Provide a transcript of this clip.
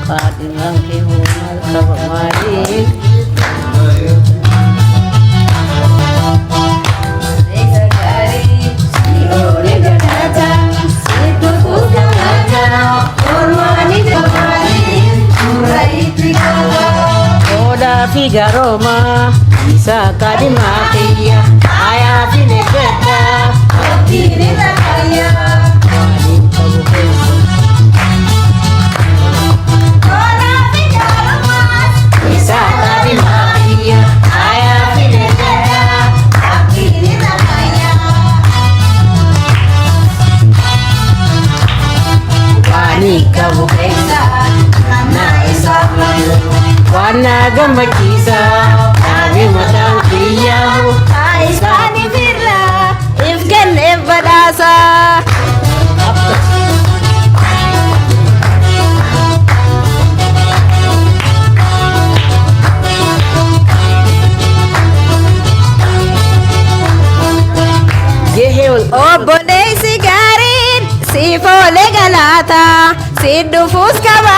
Kadimang kihumal kabamalik. Oda Figaro ma isa kadimakia aya finegeta atiri takaya Maling kabukesa Oda Figaro ma isa kadimakia aya finegeta atiri takaya Maling kabukesa na isablayo Wana gamakisa Abi matang piyahu Aiskani firla Ifgan evadasa Gehul Obonei sigarin Sifo legalata Sidufus kaba